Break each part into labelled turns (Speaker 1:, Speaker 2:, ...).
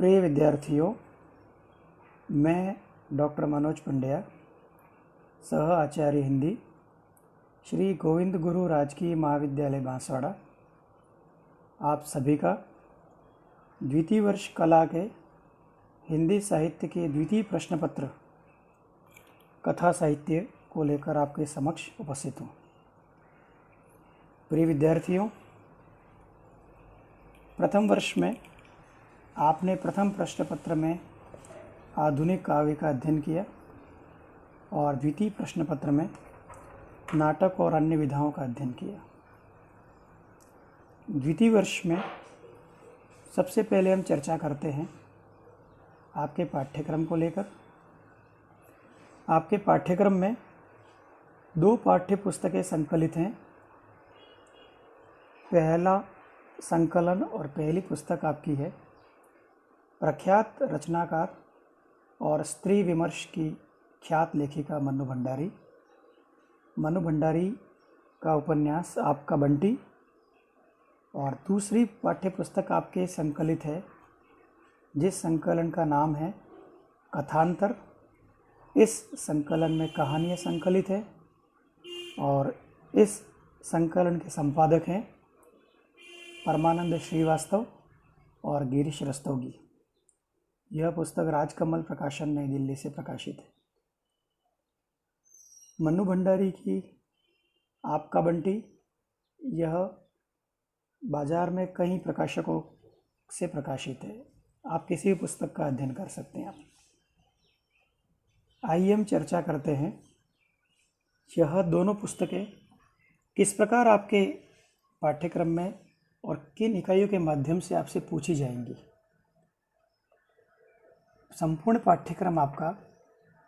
Speaker 1: प्रिय विद्यार्थियों, मैं डॉक्टर मनोज पंड्या, सह आचार्य हिंदी, श्री गोविंद गुरु राजकीय महाविद्यालय बांसवाड़ा, आप सभी का द्वितीय वर्ष कला के हिंदी साहित्य के द्वितीय प्रश्न पत्र कथा साहित्य को लेकर आपके समक्ष उपस्थित हूँ। प्रिय विद्यार्थियों, प्रथम वर्ष में आपने प्रथम प्रश्न पत्र में आधुनिक काव्य का अध्ययन किया और द्वितीय प्रश्न पत्र में नाटक और अन्य विधाओं का अध्ययन किया। द्वितीय वर्ष में सबसे पहले हम चर्चा करते हैं आपके पाठ्यक्रम को लेकर। आपके पाठ्यक्रम में 2 पाठ्य पुस्तकें संकलित हैं। पहला संकलन और पहली पुस्तक आपकी है प्रख्यात रचनाकार और स्त्री विमर्श की ख्यात लेखिका मनु भंडारी। मनु भंडारी का उपन्यास आपका बंटी। और दूसरी पाठ्य पुस्तक आपके संकलित है जिस संकलन का नाम है कथांतर। इस संकलन में कहानियाँ संकलित है और इस संकलन के संपादक हैं परमानंद श्रीवास्तव और गिरीश रस्तोगी। यह पुस्तक राजकमल प्रकाशन नई दिल्ली से प्रकाशित है। मनु भंडारी की आपका बंटी यह बाजार में कई प्रकाशकों से प्रकाशित है। आप किसी भी पुस्तक का अध्ययन कर सकते हैं। आइए हम चर्चा करते हैं यह दोनों पुस्तकें किस प्रकार आपके पाठ्यक्रम में और किन इकाइयों के माध्यम से आपसे पूछी जाएंगी। संपूर्ण पाठ्यक्रम आपका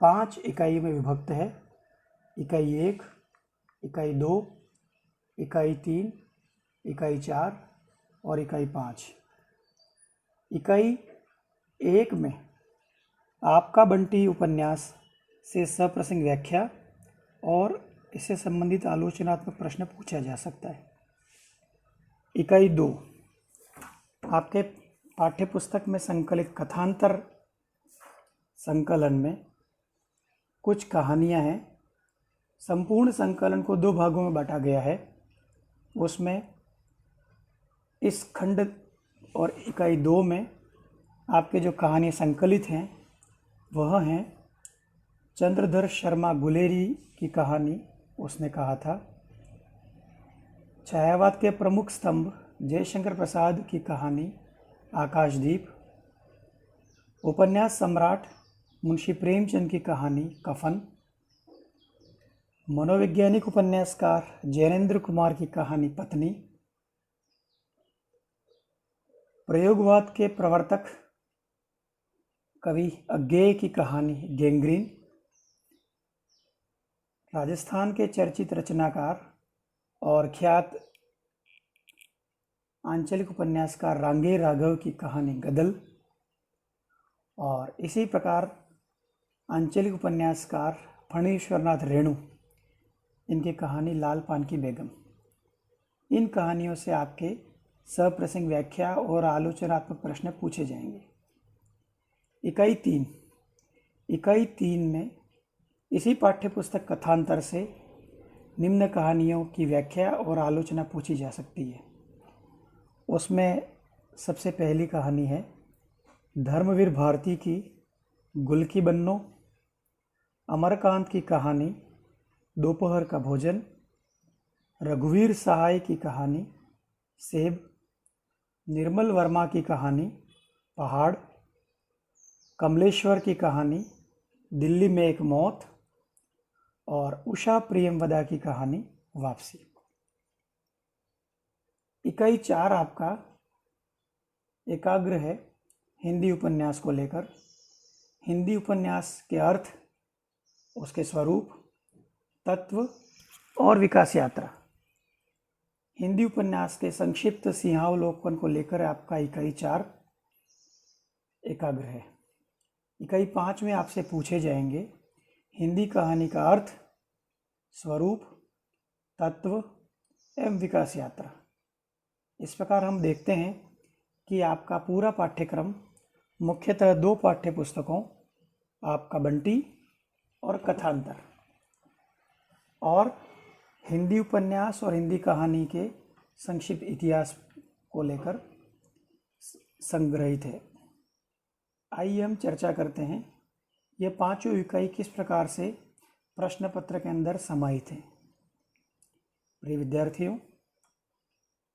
Speaker 1: 5 इकाइयों में विभक्त है। इकाई 1, इकाई 2, इकाई 3, इकाई 4 और इकाई 5। इकाई 1 में आपका बंटी उपन्यास से सप्रसंग व्याख्या और इससे संबंधित आलोचनात्मक प्रश्न पूछा जा सकता है। इकाई 2 आपके पाठ्यपुस्तक में संकलित कथांतर संकलन में कुछ कहानियाँ हैं। संपूर्ण संकलन को 2 भागों में बांटा गया है। उसमें इस खंड और इकाई 2 में आपके जो कहानियाँ संकलित हैं वह हैं चंद्रधर शर्मा गुलेरी की कहानी उसने कहा था, छायावाद के प्रमुख स्तंभ जयशंकर प्रसाद की कहानी आकाशदीप, उपन्यास सम्राट मुंशी प्रेमचंद की कहानी कफन, मनोवैज्ञानिक उपन्यासकार जैनेन्द्र कुमार की कहानी पत्नी, प्रयोगवाद के प्रवर्तक कवि अज्ञेय की कहानी गैंग्रीन, राजस्थान के चर्चित रचनाकार और ख्यात आंचलिक उपन्यासकार रांगे राघव की कहानी गदल, और इसी प्रकार आंचलिक उपन्यासकार फणीश्वरनाथ रेणु इनकी कहानी लाल पान की बेगम। इन कहानियों से आपके सप्रसंग व्याख्या और आलोचनात्मक प्रश्न पूछे जाएंगे। इकाई 3 में इसी पाठ्यपुस्तक कथांतर से निम्न कहानियों की व्याख्या और आलोचना पूछी जा सकती है। उसमें सबसे पहली कहानी है धर्मवीर भारती की गुल की बन्नो, अमरकांत की कहानी दोपहर का भोजन, रघुवीर सहाय की कहानी सेब, निर्मल वर्मा की कहानी पहाड़, कमलेश्वर की कहानी दिल्ली में एक मौत और उषा प्रियमवदा की कहानी वापसी। इकाई 4 आपका एकाग्र है हिंदी उपन्यास को लेकर। हिंदी उपन्यास के अर्थ, उसके स्वरूप, तत्व और विकास यात्रा। हिंदी उपन्यास के संक्षिप्त सिंहावलोकन को लेकर आपका इकाई 4 एकाग्र है। इकाई 5 में आपसे पूछे जाएंगे हिंदी कहानी का अर्थ, स्वरूप, तत्व एवं विकास यात्रा। इस प्रकार हम देखते हैं कि आपका पूरा पाठ्यक्रम मुख्यतः दो पाठ्य पुस्तकों, आपका बंटी और कथांतर, और हिंदी उपन्यास और हिंदी कहानी के संक्षिप्त इतिहास को लेकर संग्रहित है। आइए हम चर्चा करते हैं ये पांचों इकाई किस प्रकार से प्रश्न पत्र के अंदर समाहित हैं। प्रिय विद्यार्थियों,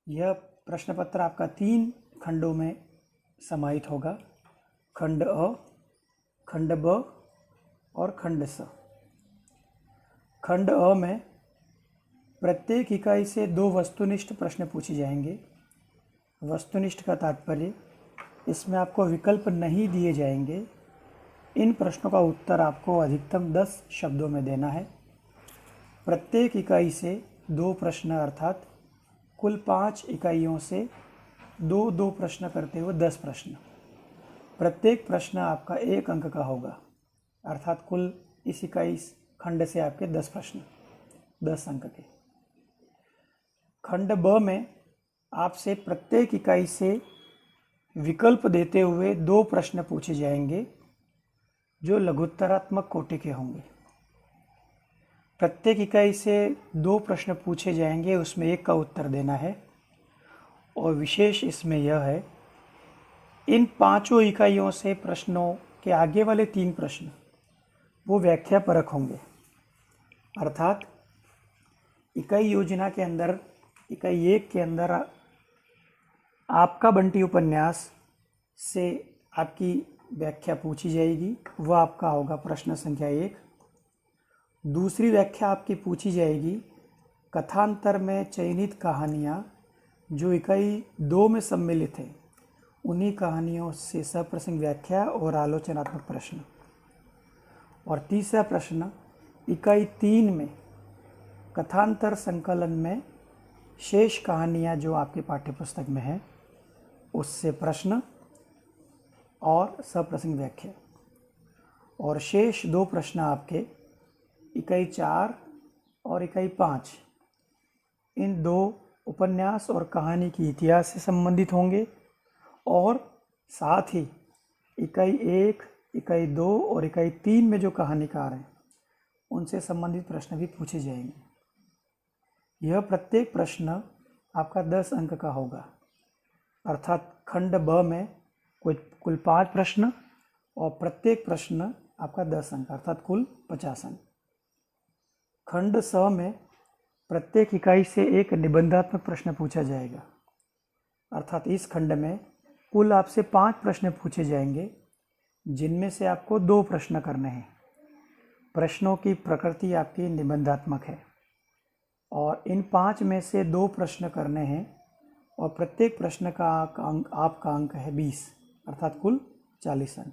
Speaker 1: यह प्रश्न पत्र आपका 3 खंडों में समाहित होगा। खंड अ, खंड ब और खंड स। खंड अ में प्रत्येक इकाई से 2 वस्तुनिष्ठ प्रश्न पूछे जाएंगे। वस्तुनिष्ठ का तात्पर्य, इसमें आपको विकल्प नहीं दिए जाएंगे। इन प्रश्नों का उत्तर आपको अधिकतम 10 शब्दों में देना है। प्रत्येक इकाई से 2 प्रश्न, अर्थात कुल 5 इकाइयों से 2-2 प्रश्न करते हुए 10 प्रश्न। प्रत्येक प्रश्न आपका 1 अंक का होगा, अर्थात कुल इस इकाई खंड से आपके 10 प्रश्न 10 अंक के। खंड ब में आपसे प्रत्येक इकाई से विकल्प देते हुए 2 प्रश्न पूछे जाएंगे जो लघुत्तरात्मक कोटि के होंगे। प्रत्येक इकाई से 2 प्रश्न पूछे जाएंगे, उसमें 1 का उत्तर देना है। और विशेष इसमें यह है, इन पांचों इकाइयों से प्रश्नों के आगे वाले 3 प्रश्न वो व्याख्या परक होंगे, अर्थात इकाई योजना के अंदर इकाई 1 के अंदर आपका बंटी उपन्यास से आपकी व्याख्या पूछी जाएगी, वह आपका होगा प्रश्न संख्या 1। दूसरी व्याख्या आपकी पूछी जाएगी कथांतर में चयनित कहानियाँ जो इकाई 2 में सम्मिलित हैं, उन्हीं कहानियों से सप्रसंग व्याख्या और आलोचनात्मक प्रश्न। और तीसरा प्रश्न इकाई 3 में कथांतर संकलन में शेष कहानियाँ जो आपके पाठ्यपुस्तक में हैं, उससे प्रश्न और सप्रसंग व्याख्या। और शेष 2 प्रश्न आपके इकाई 4 और इकाई 5, इन 2 उपन्यास और कहानी की इतिहास से संबंधित होंगे। और साथ ही इकाई 1, इकाई 2 और इकाई 3 में जो कहानीकार हैं, उनसे संबंधित प्रश्न भी पूछे जाएंगे। यह प्रत्येक प्रश्न आपका 10 अंक का होगा, अर्थात खंड ब में कुल 5 प्रश्न और प्रत्येक प्रश्न आपका 10 अंक, अर्थात कुल 50 अंक। खंड स में प्रत्येक इकाई से 1 निबंधात्मक प्रश्न पूछा जाएगा, अर्थात इस खंड में कुल आपसे 5 प्रश्न पूछे जाएंगे, जिनमें से आपको 2 प्रश्न करने हैं। प्रश्नों की प्रकृति आपकी निबंधात्मक है और इन 5 में से 2 प्रश्न करने हैं और प्रत्येक प्रश्न का आपका अंक है 20, अर्थात कुल 40 अंक।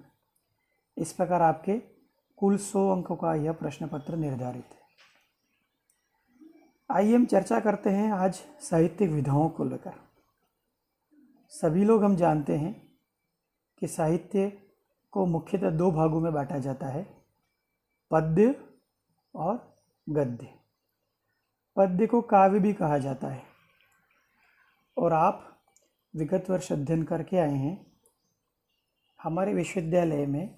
Speaker 1: इस प्रकार आपके कुल 100 अंकों का यह प्रश्न पत्र निर्धारित है। आइए हम चर्चा करते हैं आज साहित्यिक विधाओं को लेकर। सभी लोग हम जानते हैं कि साहित्य को मुख्यतः 2 भागों में बांटा जाता है, पद्य और गद्य। पद्य को काव्य भी कहा जाता है और आप विगत वर्ष अध्ययन करके आए हैं। हमारे विश्वविद्यालय में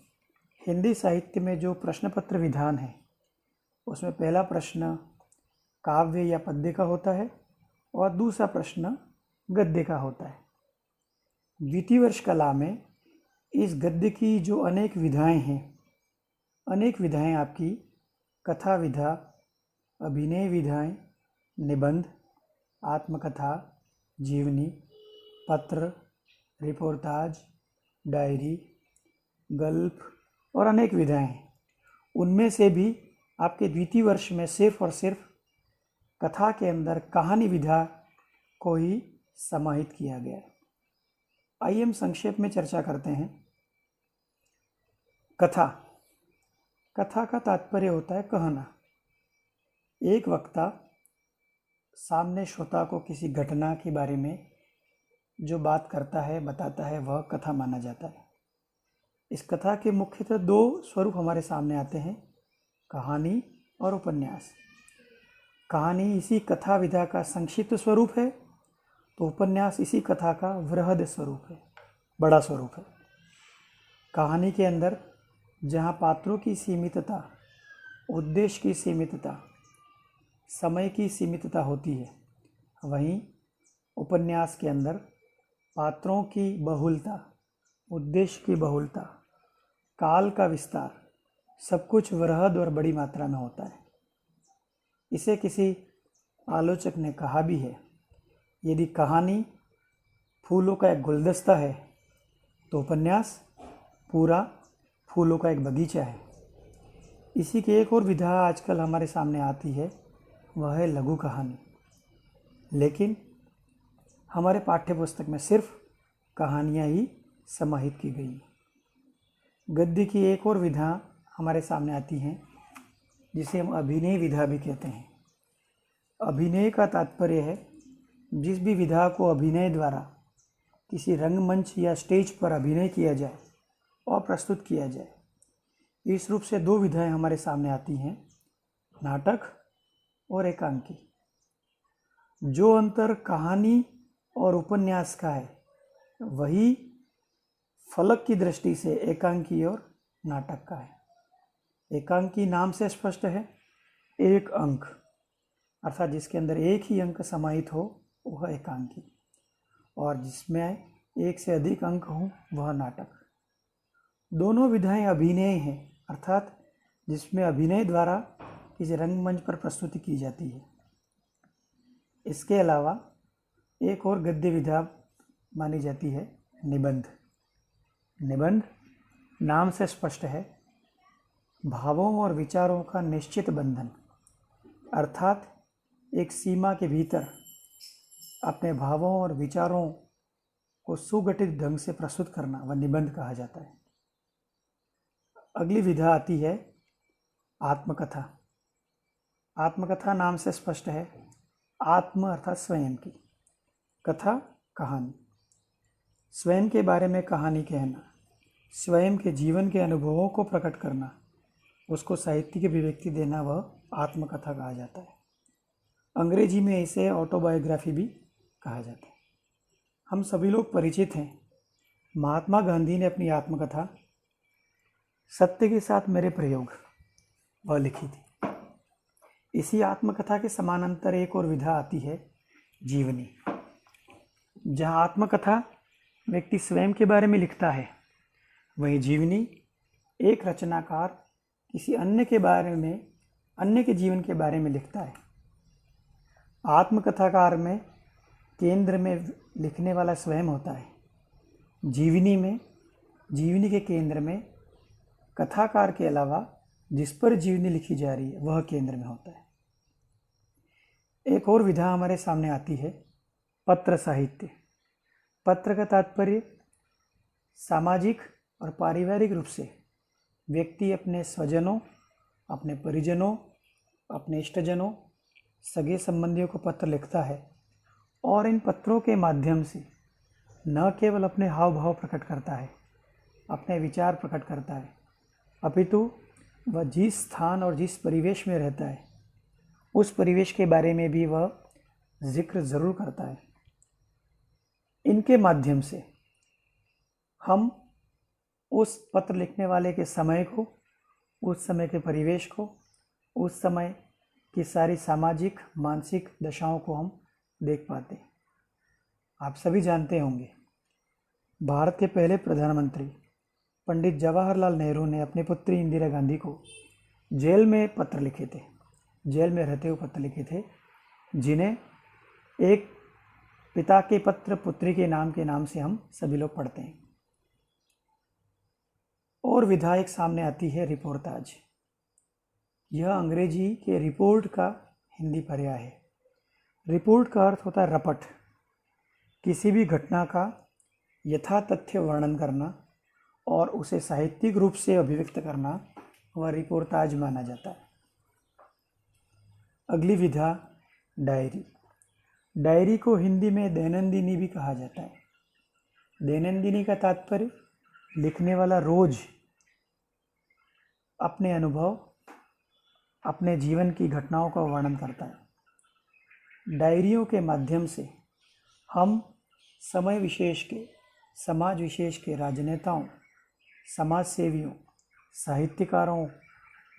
Speaker 1: हिंदी साहित्य में जो प्रश्न पत्र विधान है, उसमें पहला प्रश्न काव्य या पद्य का होता है और दूसरा प्रश्न गद्य का होता है। द्वितीय वर्ष कला में इस गद्य की जो अनेक विधाएं हैं, अनेक विधाएं आपकी कथा विधा, अभिनय विधाएं, निबंध, आत्मकथा, जीवनी, पत्र, रिपोर्टाज, डायरी, गल्प और अनेक विधाएं हैं। उनमें से भी आपके द्वितीय वर्ष में सिर्फ और सिर्फ कथा के अंदर कहानी विधा को ही समाहित किया गया। आइए हम संक्षेप में चर्चा करते हैं। कथा का तात्पर्य होता है कहना। एक वक्ता सामने श्रोता को किसी घटना के बारे में जो बात करता है, बताता है, वह कथा माना जाता है। इस कथा के मुख्यतः 2 स्वरूप हमारे सामने आते हैं, कहानी और उपन्यास। कहानी इसी कथा विधा का संक्षिप्त स्वरूप है, तो उपन्यास इसी कथा का वृहद स्वरूप है, बड़ा स्वरूप है। कहानी के अंदर जहाँ पात्रों की सीमितता, उद्देश्य की सीमितता, समय की सीमितता होती है, वहीं उपन्यास के अंदर पात्रों की बहुलता, उद्देश्य की बहुलता, काल का विस्तार, सब कुछ वृहद और बड़ी मात्रा में होता है। इसे किसी आलोचक ने कहा भी है, यदि कहानी फूलों का एक गुलदस्ता है तो उपन्यास पूरा फूलों का एक बगीचा है। इसी की एक और विधा आजकल हमारे सामने आती है, वह है लघु कहानी। लेकिन हमारे पाठ्य पुस्तक में सिर्फ कहानियाँ ही समाहित की गई। गद्य की एक और विधा हमारे सामने आती है, जिसे हम अभिनय विधा भी कहते हैं। अभिनय का तात्पर्य है जिस भी विधा को अभिनय द्वारा किसी रंगमंच या स्टेज पर अभिनय किया जाए और प्रस्तुत किया जाए। इस रूप से दो विधाएं हमारे सामने आती हैं, नाटक और एकांकी। जो अंतर कहानी और उपन्यास का है, वही फलक की दृष्टि से एकांकी और नाटक का है। एकांकी नाम से स्पष्ट है, एक अंक, अर्थात जिसके अंदर एक ही अंक समाहित हो वह एकांकी, और जिसमें एक से अधिक अंक हों वह नाटक। दोनों विधाएं अभिनय हैं, अर्थात जिसमें अभिनय द्वारा किसी रंगमंच पर प्रस्तुति की जाती है। इसके अलावा एक और गद्य विधा मानी जाती है, निबंध। निबंध नाम से स्पष्ट है, भावों और विचारों का निश्चित बंधन, अर्थात एक सीमा के भीतर अपने भावों और विचारों को सुगठित ढंग से प्रस्तुत करना वह निबंध कहा जाता है। अगली विधा आती है आत्मकथा। आत्मकथा नाम से स्पष्ट है, आत्म अर्थात स्वयं की, कथा कहानी, स्वयं के बारे में कहानी कहना, स्वयं के जीवन के अनुभवों को प्रकट करना, उसको साहित्य की अभिव्यक्ति देना, वह आत्मकथा कहा जाता है। अंग्रेजी में इसे ऑटोबायोग्राफी भी कहा जाता है। हम सभी लोग परिचित हैं, महात्मा गांधी ने अपनी आत्मकथा सत्य के साथ मेरे प्रयोग वह लिखी थी। इसी आत्मकथा के समानांतर एक और विधा आती है, जीवनी। जहाँ आत्मकथा व्यक्ति स्वयं के बारे में लिखता है, वही जीवनी एक रचनाकार किसी अन्य के बारे में, अन्य के जीवन के बारे में लिखता है। आत्मकथाकार में केंद्र में लिखने वाला स्वयं होता है, जीवनी में जीवनी के केंद्र में कथाकार के अलावा जिस पर जीवनी लिखी जा रही है वह केंद्र में होता है। एक और विधा हमारे सामने आती है, पत्र साहित्य। पत्र का तात्पर्य सामाजिक और पारिवारिक रूप से व्यक्ति अपने स्वजनों, अपने परिजनों, अपने इष्टजनों, सगे संबंधियों को पत्र लिखता है, और इन पत्रों के माध्यम से न केवल अपने हाव भाव प्रकट करता है, अपने विचार प्रकट करता है, अपितु वह जिस स्थान और जिस परिवेश में रहता है उस परिवेश के बारे में भी वह जिक्र ज़रूर करता है। इनके माध्यम से हम उस पत्र लिखने वाले के समय को, उस समय के परिवेश को, उस समय की सारी सामाजिक मानसिक दशाओं को हम देख पाते हैं। आप सभी जानते होंगे, भारत के पहले प्रधानमंत्री पंडित जवाहरलाल नेहरू ने अपनी पुत्री इंदिरा गांधी को जेल में पत्र लिखे थे, जेल में रहते हुए पत्र लिखे थे, जिन्हें एक पिता के पत्र पुत्री के नाम से हम सभी लोग पढ़ते हैं। और विधायक सामने आती है रिपोर्टाज। यह अंग्रेजी के रिपोर्ट का हिंदी पर्याय है। रिपोर्ट का अर्थ होता है रपट, किसी भी घटना का यथातथ्य वर्णन करना और उसे साहित्यिक रूप से अभिव्यक्त करना, वह रिपोर्टाज माना जाता है। अगली विधा डायरी। डायरी को हिंदी में दैनंदिनी भी कहा जाता है। दैनंदिनी का तात्पर्य लिखने वाला रोज अपने अनुभव, अपने जीवन की घटनाओं का वर्णन करता है। डायरियों के माध्यम से हम समय विशेष के, समाज विशेष के राजनेताओं, समाज सेवियों, साहित्यकारों,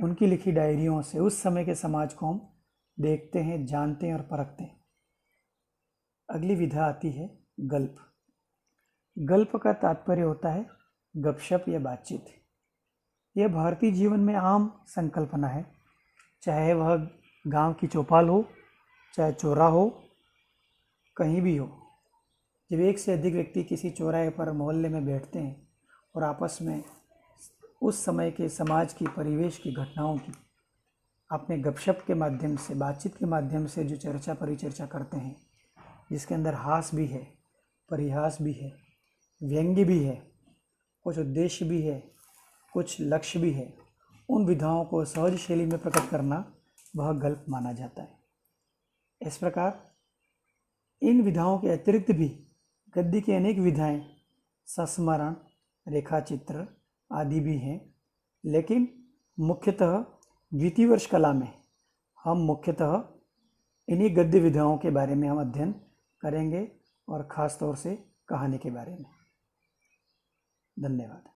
Speaker 1: उनकी लिखी डायरियों से उस समय के समाज को हम देखते हैं, जानते हैं और परखते हैं। अगली विधा आती है गल्प। गल्प का तात्पर्य होता है गपशप या बातचीत। यह भारतीय जीवन में आम संकल्पना है, चाहे वह गांव की चौपाल हो, चाहे चौरा हो, कहीं भी हो। जब एक से अधिक व्यक्ति किसी चौराहे पर मोहल्ले में बैठते हैं और आपस में उस समय के समाज की, परिवेश की, घटनाओं की अपने गपशप के माध्यम से, बातचीत के माध्यम से जो चर्चा परिचर्चा करते हैं, जिसके अंदर हास भी है, परिहास भी है, व्यंग्य भी है, कुछ उद्देश्य भी है, कुछ लक्ष्य भी है, उन विधाओं को सहज शैली में प्रकट करना वह गल्प माना जाता है। इस प्रकार इन विधाओं के अतिरिक्त भी गद्य की अनेक विधाएं, संस्मरण, रेखाचित्र आदि भी हैं, लेकिन मुख्यतः द्वितीय वर्ष कला में हम मुख्यतः इन्हीं गद्य विधाओं के बारे में हम अध्ययन करेंगे और ख़ास तौर से कहानी के बारे में। धन्यवाद।